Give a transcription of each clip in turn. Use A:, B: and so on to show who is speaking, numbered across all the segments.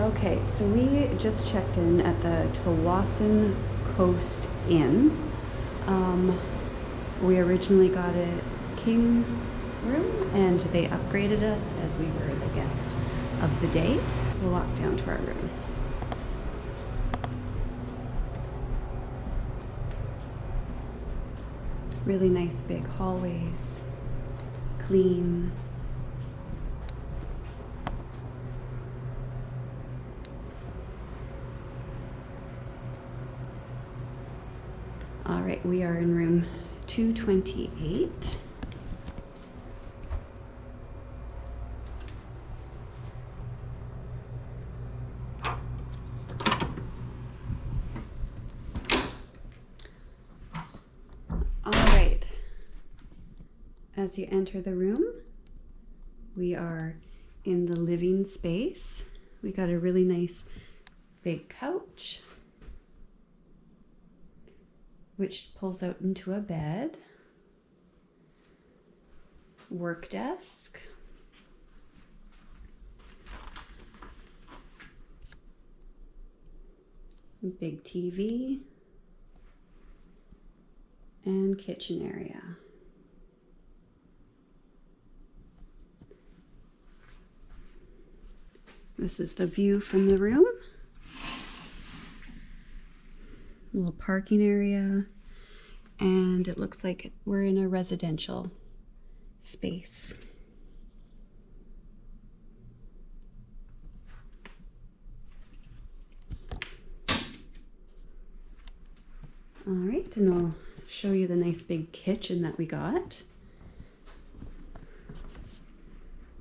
A: Okay, so we just checked in at the Tsawwassen Coast Inn. We originally got a king room and they upgraded us as we were the guest of the day. We'll walk down to our room. Really nice big hallways, clean. All right, we are in room 228. All right, as you enter the room, we are in the living space. We got a really nice big couch, which pulls out into a bed, work desk, big TV, and kitchen area. This is the view from the room. A little parking area, and it looks like we're in a residential space. All right, and I'll show you the nice big kitchen that we got.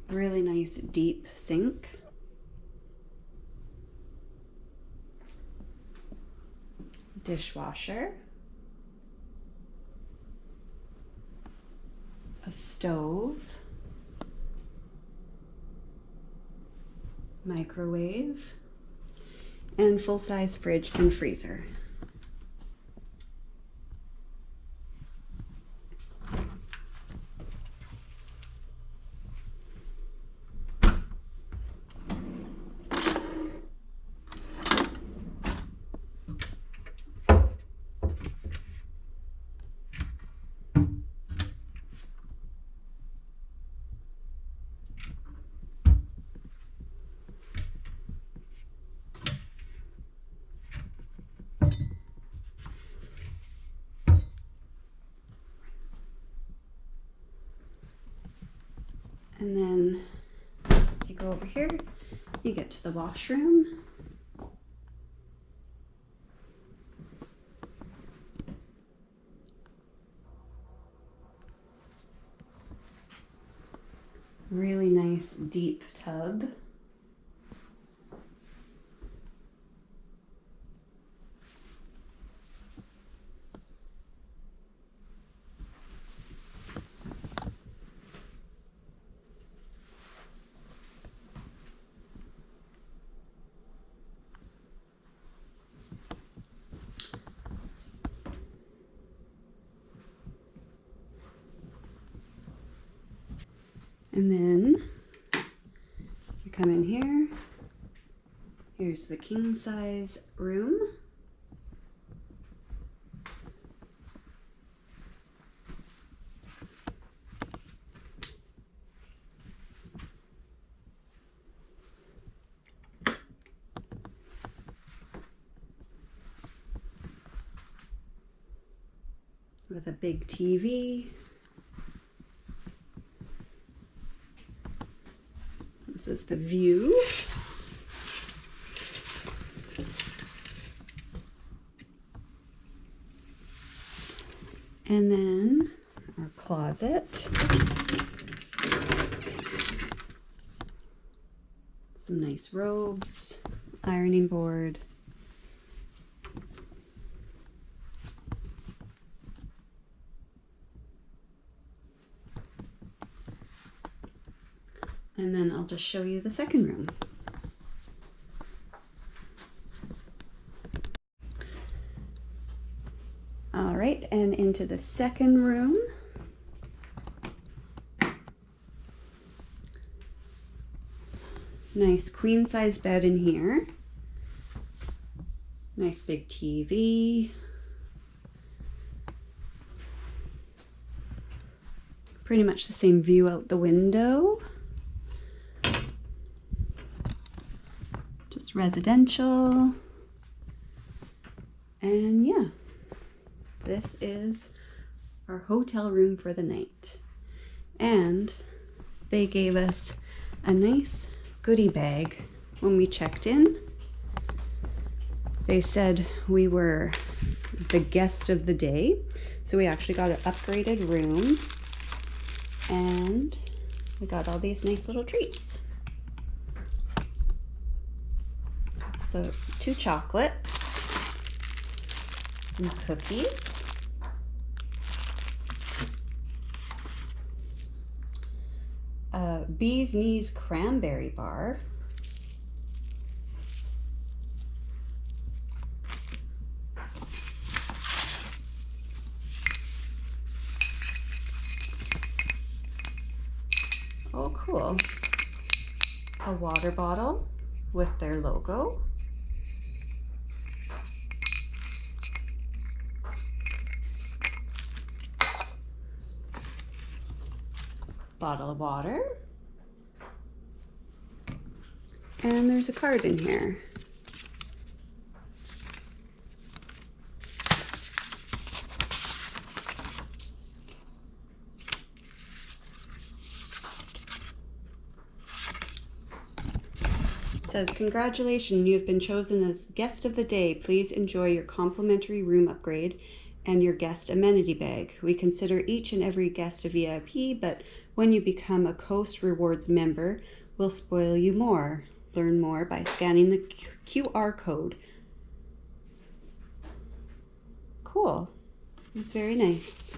A: Really nice deep sink. Dishwasher. A stove. Microwave. And full-size fridge and freezer. And then as you go over here, you get to the washroom. Really nice deep tub. And then you come in here. Here's the king size room. With a big TV. This is the view. And then our closet. Some nice robes, ironing board. And then I'll just show you the second room. All right, and into the second room. Nice queen size bed in here. Nice big TV. Pretty much the same view out the window. Just residential. And yeah, this is our hotel room for the night. And they gave us a nice goodie bag when we checked in. They said we were the guest of the day, so we actually got an upgraded room, and we got all these nice little treats. So 2 chocolates, some cookies, a bee's knees cranberry bar, oh cool, a water bottle with their logo, bottle of water, and there's a card in here. It says, congratulations, you have been chosen as guest of the day. Please enjoy your complimentary room upgrade and your guest amenity bag. We consider each and every guest a VIP, but when you become a Coast Rewards member, we'll spoil you more. Learn more by scanning the QR code. Cool. It was very nice.